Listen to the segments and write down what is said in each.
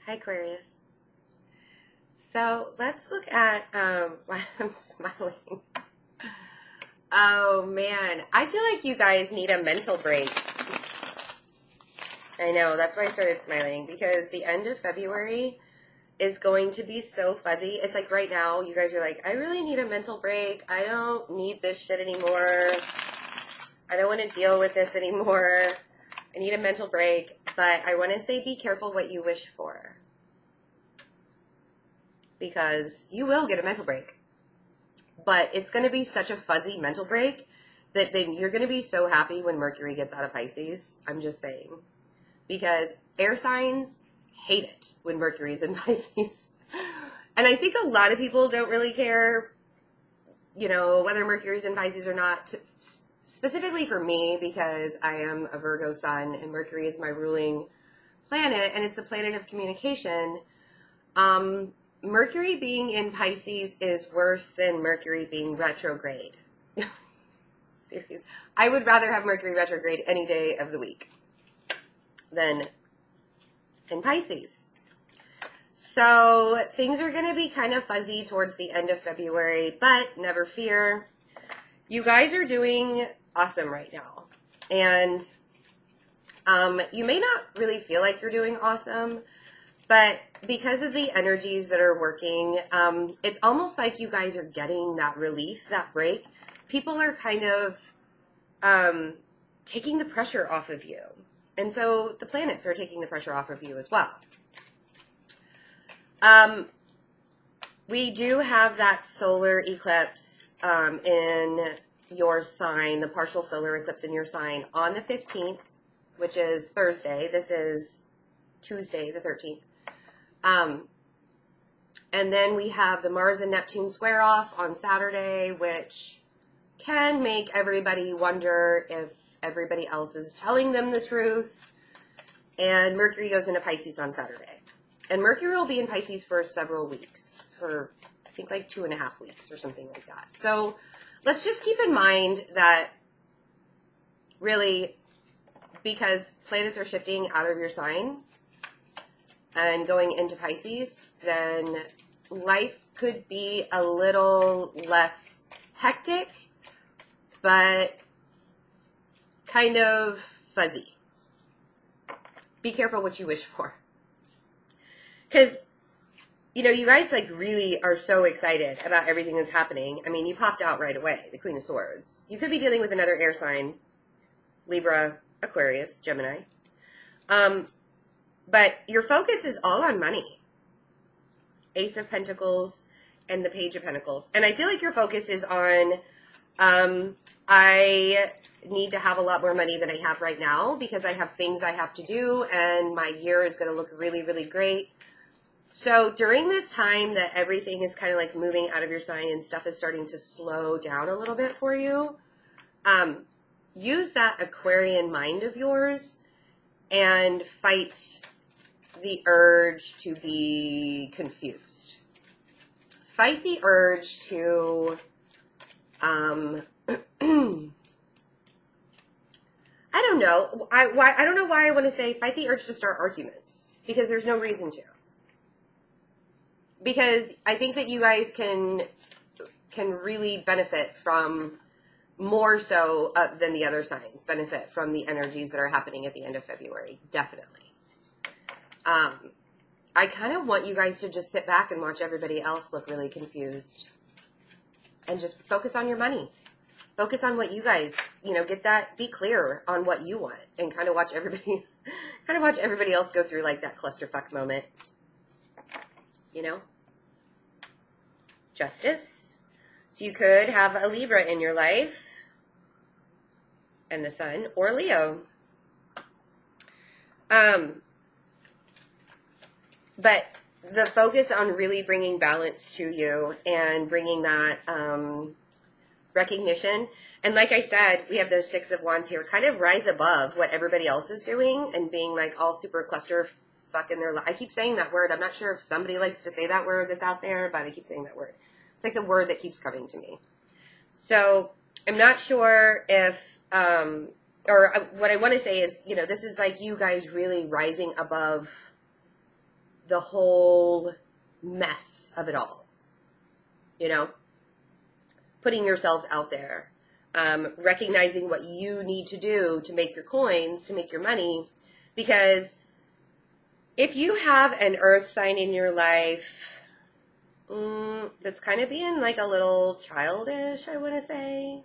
Hi, Aquarius. So let's look at why I'm smiling. Oh man, I feel like you guys need a mental break. I know, that's why I started smiling, because the end of February is going to be so fuzzy. It's like right now, you guys are like, I really need a mental break. I don't need this shit anymore. I don't want to deal with this anymore. I need a mental break. But I want to say be careful what you wish for. Because you will get a mental break. But it's going to be such a fuzzy mental break that then you're going to be so happy when Mercury gets out of Pisces. I'm just saying. Because air signs hate it when Mercury's in Pisces. And I think a lot of people don't really care, you know, whether Mercury's in Pisces or not. Specifically for me, because I am a Virgo sun and Mercury is my ruling planet and it's a planet of communication. Mercury being in Pisces is worse than Mercury being retrograde. Serious. I would rather have Mercury retrograde any day of the week than in Pisces. So things are going to be kind of fuzzy towards the end of February, but never fear. You guys are doing awesome right now. And you may not really feel like you're doing awesome, but because of the energies that are working, it's almost like you guys are getting that relief, that break. People are kind of taking the pressure off of you. And so the planets are taking the pressure off of you as well. We do have that solar eclipse in your sign, the partial solar eclipse in your sign on the 15th, which is Thursday. This is Tuesday, the 13th. And then we have the Mars and Neptune square off on Saturday, which can make everybody wonder if everybody else is telling them the truth. And Mercury goes into Pisces on Saturday. And Mercury will be in Pisces for several weeks, for I think like 2.5 weeks or something like that. So let's just keep in mind that really, because planets are shifting out of your sign and going into Pisces, then life could be a little less hectic, but kind of fuzzy. Be careful what you wish for. Because, you know, you guys like really are so excited about everything that's happening. I mean, you popped out right away, the Queen of Swords. You could be dealing with another air sign, Libra, Aquarius, Gemini. But your focus is all on money. Ace of Pentacles and the Page of Pentacles. And I feel like your focus is on, I need to have a lot more money than I have right now because I have things I have to do and my year is going to look really, really great. So during this time that everything is kind of like moving out of your sign and stuff is starting to slow down a little bit for you, use that Aquarian mind of yours and fight the urge to be confused. Fight the urge to, I don't know. I don't know why I want to say fight the urge to start arguments, because there's no reason to. Because I think that you guys can really benefit from, more so than the other signs, benefit from the energies that are happening at the end of February. Definitely. I kind of want you guys to just sit back and watch everybody else look really confused. And just focus on your money. Focus on what you guys, you know, be clear on what you want. And kind of watch everybody else go through like that clusterfuck moment. You know? Justice. So you could have a Libra in your life. And the Sun. Or Leo. But the focus on really bringing balance to you and bringing that recognition. And like I said, we have those Six of Wands here. Kind of rise above what everybody else is doing and being like all super cluster fuck in their life. I keep saying that word. I'm not sure if somebody likes to say that word that's out there, but I keep saying that word. It's like the word that keeps coming to me. So I'm not sure if, or what I want to say is, you know, this is like you guys really rising above the whole mess of it all. You know, putting yourselves out there, recognizing what you need to do to make your coins, to make your money. Because if you have an earth sign in your life that's kind of being like a little childish, I want to say,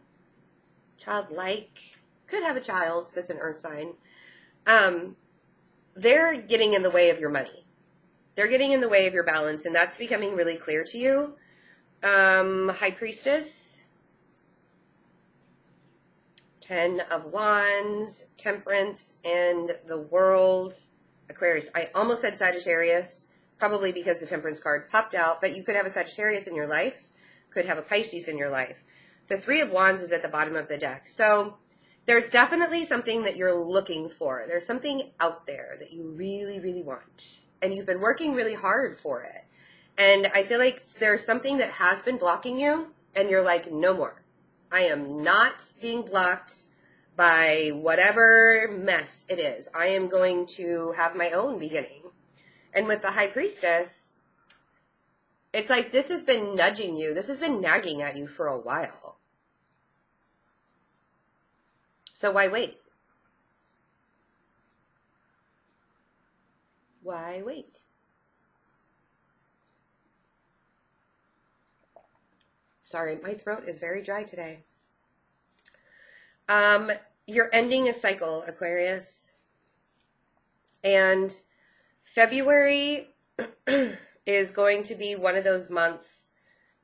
childlike, could have a child that's an earth sign, they're getting in the way of your money. They're getting in the way of your balance, and that's becoming really clear to you. High Priestess, 10 of Wands, Temperance, and the World, Aquarius. I almost said Sagittarius, probably because the Temperance card popped out, but you could have a Sagittarius in your life, could have a Pisces in your life. The 3 of Wands is at the bottom of the deck. So there's definitely something that you're looking for. There's something out there that you really, really want. And you've been working really hard for it. And I feel like there's something that has been blocking you, and you're like, no more. I am not being blocked by whatever mess it is. I am going to have my own beginning. And with the High Priestess, it's like this has been nudging you. This has been nagging at you for a while. So why wait? Why wait? Sorry, my throat is very dry today. You're ending a cycle, Aquarius. And February is going to be one of those months.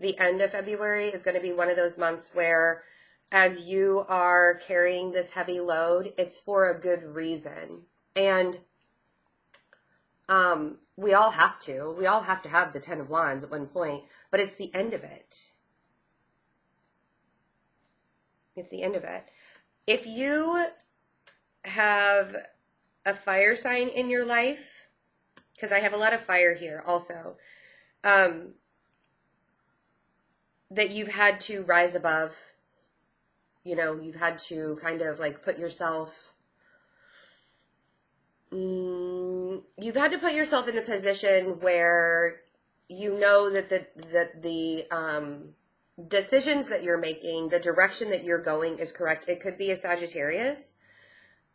The end of February is going to be one of those months where, as you are carrying this heavy load, it's for a good reason. And we all have to. We all have to have the 10 of Wands at one point, but it's the end of it. It's the end of it. If you have a fire sign in your life, because I have a lot of fire here also, that you've had to rise above, you know, you've had to kind of like put yourself, you've had to put yourself in the position where you know that the decisions that you're making, the direction that you're going is correct. It could be a Sagittarius.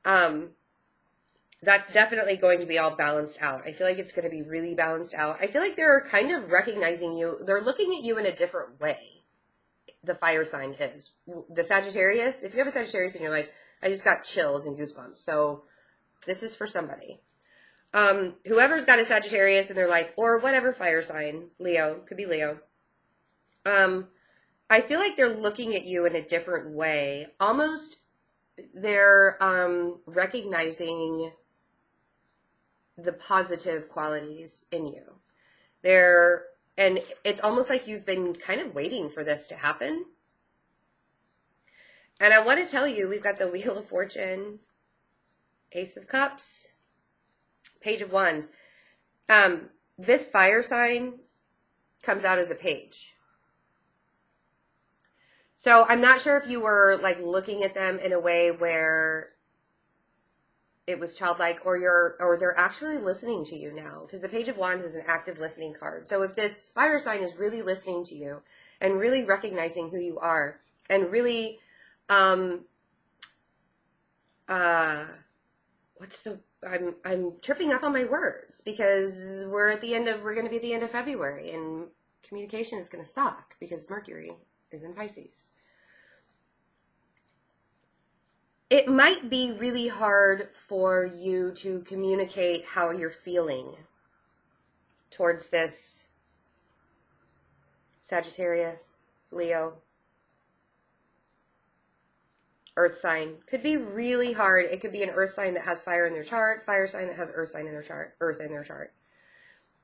That's definitely going to be all balanced out. I feel like it's going to be really balanced out. I feel like they're kind of recognizing you. They're looking at you in a different way. The fire sign is. The Sagittarius, if you have a Sagittarius in your life, I just got chills and goosebumps. So this is for somebody. Whoever's got a Sagittarius in their life, or whatever fire sign, Leo, could be Leo, I feel like they're looking at you in a different way. Almost they're recognizing the positive qualities in you. And it's almost like you've been kind of waiting for this to happen. And I want to tell you, we've got the Wheel of Fortune, Ace of Cups, Page of Wands. This fire sign comes out as a page. So I'm not sure if you were like looking at them in a way where it was childlike, or they're actually listening to you now, because the Page of Wands is an active listening card. So if this fire sign is really listening to you and really recognizing who you are and really I'm tripping up on my words because we're going to be at the end of February, and communication is going to suck because Mercury is in Pisces. It might be really hard for you to communicate how you're feeling towards this Sagittarius, Leo, earth sign. Could be really hard. It could be an earth sign that has fire in their chart, fire sign that has earth sign in their chart, earth in their chart.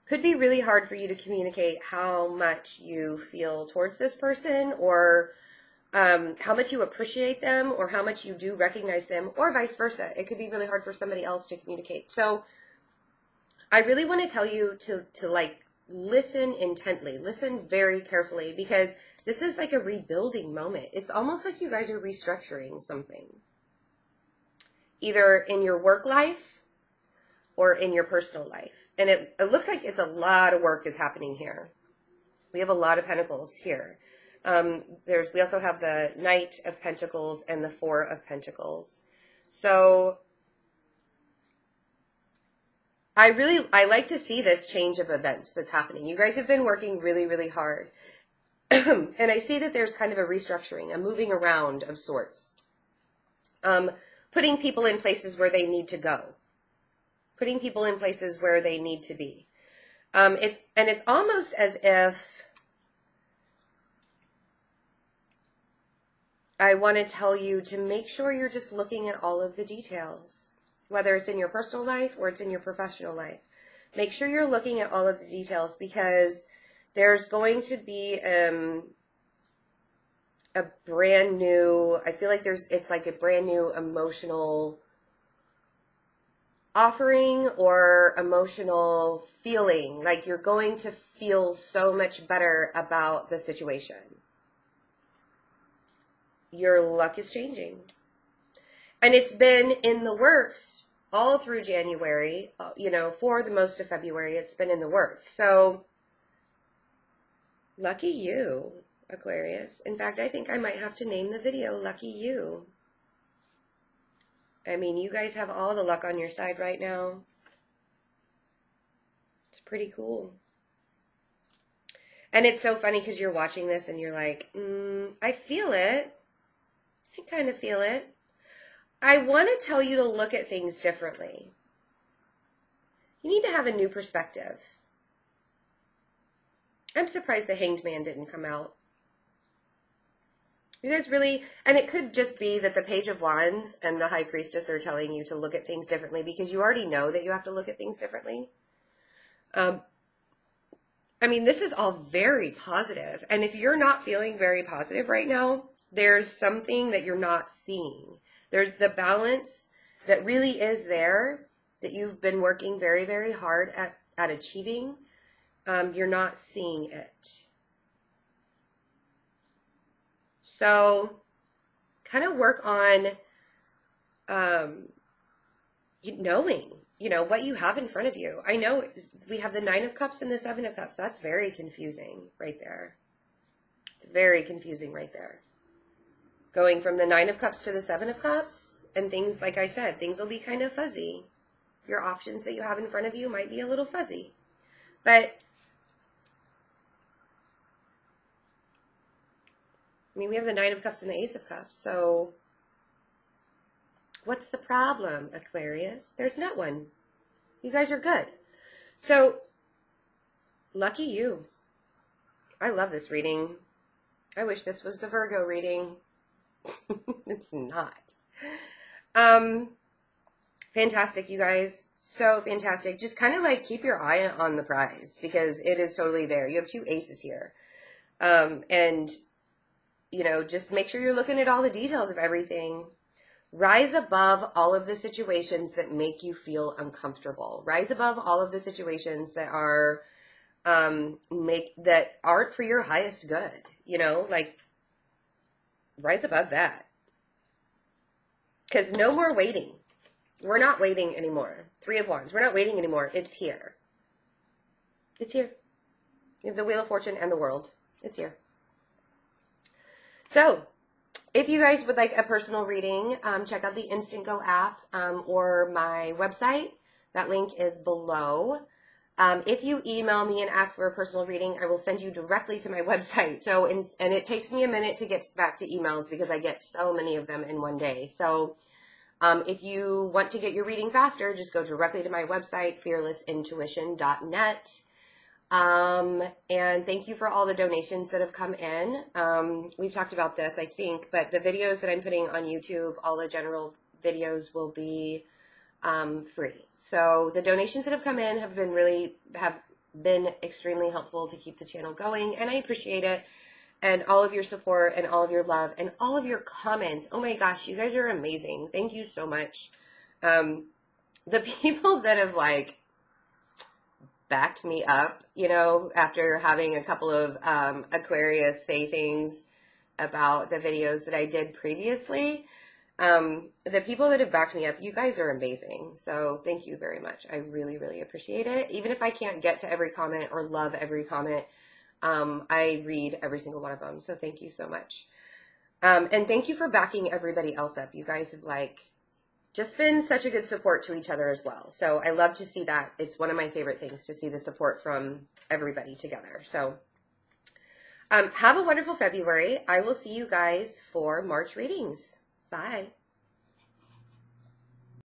Could be really hard for you to communicate how much you feel towards this person, or how much you appreciate them, or how much you do recognize them, or vice versa. It could be really hard for somebody else to communicate. So I really want to tell you to like listen intently, listen very carefully, because this is like a rebuilding moment. It's almost like you guys are restructuring something, either in your work life or in your personal life. And it looks like it's a lot of work is happening here. We have a lot of pentacles here. We also have the Knight of Pentacles and the Four of Pentacles. So I like to see this change of events that's happening. You guys have been working really, really hard. And I see that there's kind of a restructuring, a moving around of sorts. Putting people in places where they need to go. Putting people in places where they need to be. It's almost as if I want to tell you to make sure you're just looking at all of the details, whether it's in your personal life or it's in your professional life. Make sure you're looking at all of the details, because there's going to be a brand new, I feel like it's like a brand new emotional offering or emotional feeling. Like you're going to feel so much better about the situation. Your luck is changing. And it's been in the works all through January, for the most of February, it's been in the works. So, lucky you, Aquarius. In fact, I think I might have to name the video Lucky You. I mean, you guys have all the luck on your side right now. It's pretty cool. And it's so funny because you're watching this and you're like, I feel it. I kind of feel it. I want to tell you to look at things differently. You need to have a new perspective. I'm surprised the Hanged Man didn't come out. You guys really, and it could just be that the Page of Wands and the High Priestess are telling you to look at things differently, because you already know that you have to look at things differently. I mean, this is all very positive. And if you're not feeling very positive right now, there's something that you're not seeing. There's the balance that really is there, that you've been working very, very hard at achieving. You're not seeing it. So kind of work on knowing, what you have in front of you. I know we have the Nine of Cups and the Seven of Cups. That's very confusing right there. It's very confusing right there. Going from the Nine of Cups to the Seven of Cups, and things, like I said, things will be kind of fuzzy. Your options that you have in front of you might be a little fuzzy. But, I mean, we have the Nine of Cups and the Ace of Cups, so what's the problem, Aquarius? There's not one. You guys are good. So, lucky you. I love this reading. I wish this was the Virgo reading. It's not. Fantastic, you guys. So fantastic. Just kind of like keep your eye on the prize, because it is totally there. You have two aces here. And, just make sure you're looking at all the details of everything. Rise above all of the situations that make you feel uncomfortable. Rise above all of the situations that are, that aren't for your highest good. Rise above that. Because no more waiting. We're not waiting anymore. Three of Wands. We're not waiting anymore. It's here. It's here. You have the Wheel of Fortune and the World. It's here. So, if you guys would like a personal reading, check out the InstantGo app or my website. That link is below. If you email me and ask for a personal reading, I will send you directly to my website. So, and it takes me a minute to get back to emails because I get so many of them in one day. So, if you want to get your reading faster, just go directly to my website, fearlessintuition.net. And thank you for all the donations that have come in. We've talked about this, I think, but the videos that I'm putting on YouTube, all the general videos will be free. So the donations that have come in have been extremely helpful to keep the channel going, and I appreciate it. And all of your support and all of your love and all of your comments. Oh my gosh, you guys are amazing. Thank you so much. The people that have backed me up, after having a couple of Aquarius say things about the videos that I did previously, The people that have backed me up, you guys are amazing. So thank you very much. I really, really appreciate it. Even if I can't get to every comment or love every comment, I read every single one of them. So thank you so much. And thank you for backing everybody else up. You guys have just been such a good support to each other as well. So I love to see that. It's one of my favorite things to see the support from everybody together. So have a wonderful February. I will see you guys for March readings. Bye.